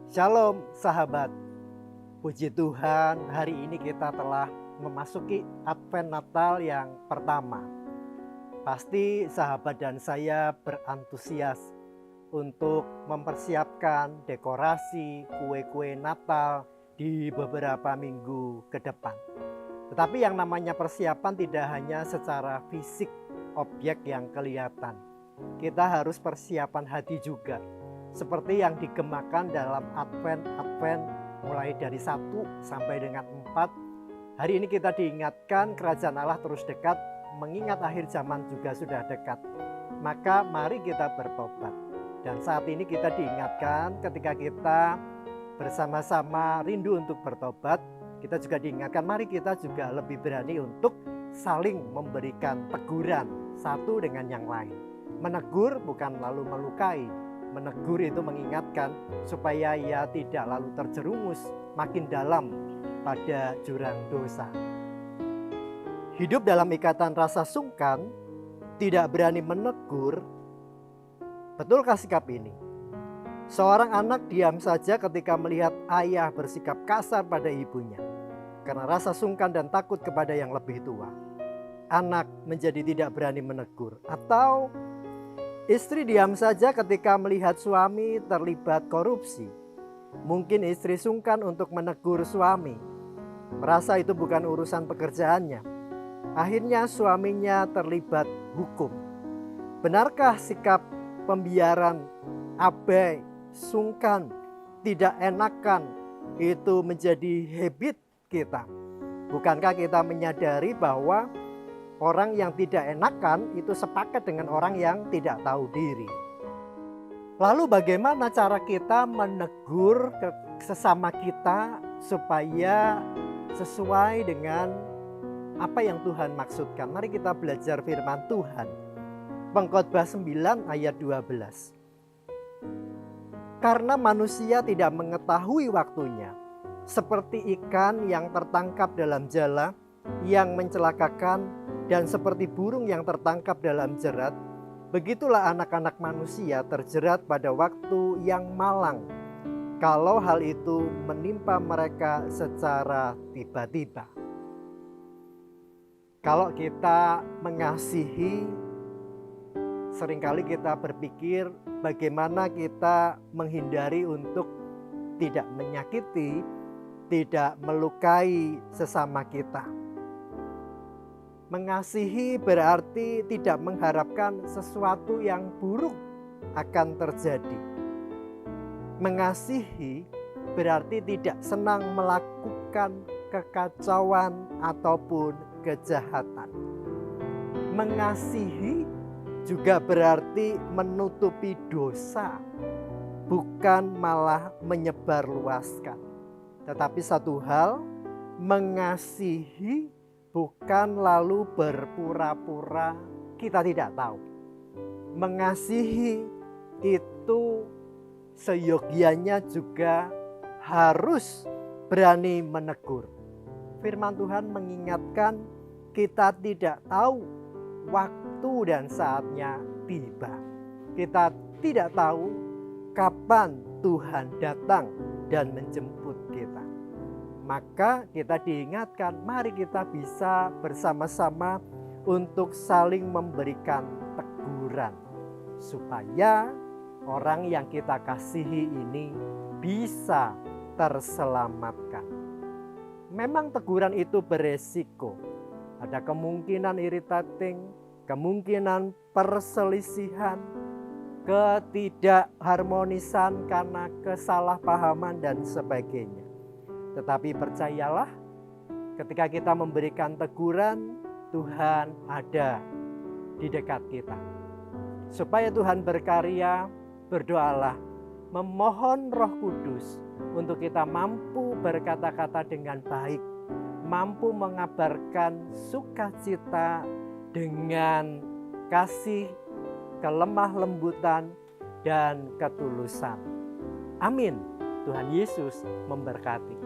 Shalom sahabat, puji Tuhan hari ini kita telah memasuki Advent Natal yang pertama. Pasti sahabat dan saya berantusias untuk mempersiapkan dekorasi kue-kue Natal di beberapa minggu ke depan. Tetapi yang namanya persiapan tidak hanya secara fisik objek yang kelihatan. Kita harus persiapan hati juga. Seperti yang digemakan dalam Advent mulai dari 1 sampai dengan 4. Hari ini kita diingatkan kerajaan Allah terus dekat, mengingat akhir zaman juga sudah dekat. Maka mari kita bertobat. Dan saat ini kita diingatkan ketika kita bersama-sama rindu untuk bertobat, kita juga diingatkan mari kita juga lebih berani untuk saling memberikan teguran satu dengan yang lain. Menegur bukan lalu melukai. Menegur itu mengingatkan supaya ia tidak lalu terjerumus makin dalam pada jurang dosa. Hidup dalam ikatan rasa sungkan, tidak berani menegur. Betulkah sikap ini? Seorang anak diam saja ketika melihat ayah bersikap kasar pada ibunya karena rasa sungkan dan takut kepada yang lebih tua. Anak menjadi tidak berani menegur. Atau istri diam saja ketika melihat suami terlibat korupsi. Mungkin istri sungkan untuk menegur suami, merasa itu bukan urusan pekerjaannya. Akhirnya suaminya terlibat hukum. Benarkah sikap pembiaran, abai, sungkan, tidak enakan itu menjadi habit kita? Bukankah kita menyadari bahwa orang yang tidak enakan itu sepakat dengan orang yang tidak tahu diri? Lalu bagaimana cara kita menegur sesama kita supaya sesuai dengan apa yang Tuhan maksudkan? Mari kita belajar firman Tuhan. Pengkhotbah 9 ayat 12. Karena manusia tidak mengetahui waktunya, seperti ikan yang tertangkap dalam jala, yang mencelakakan, dan seperti burung yang tertangkap dalam jerat, begitulah anak-anak manusia terjerat pada waktu yang malang, kalau hal itu menimpa mereka secara tiba-tiba. Kalau kita mengasihi, seringkali kita berpikir bagaimana kita menghindari untuk tidak menyakiti, tidak melukai sesama kita. Mengasihi berarti tidak mengharapkan sesuatu yang buruk akan terjadi. Mengasihi berarti tidak senang melakukan kekacauan ataupun kejahatan. Mengasihi juga berarti menutupi dosa, bukan malah menyebarluaskan. Tetapi satu hal, mengasihi bukan lalu berpura-pura kita tidak tahu. Mengasihi itu seyogianya juga harus berani menegur. Firman Tuhan mengingatkan kita tidak tahu waktu dan saatnya tiba. Kita tidak tahu kapan Tuhan datang dan menjemput kita. Maka kita diingatkan, mari kita bisa bersama-sama untuk saling memberikan teguran. Supaya orang yang kita kasihi ini bisa terselamatkan. Memang teguran itu beresiko. Ada kemungkinan irritating, kemungkinan perselisihan, ketidakharmonisan karena kesalahpahaman dan sebagainya. Tetapi percayalah, ketika kita memberikan teguran, Tuhan ada di dekat kita. Supaya Tuhan berkarya, berdoalah, memohon Roh Kudus untuk kita mampu berkata-kata dengan baik, mampu mengabarkan sukacita dengan kasih, kelemah lembutan, dan ketulusan. Amin. Tuhan Yesus memberkati.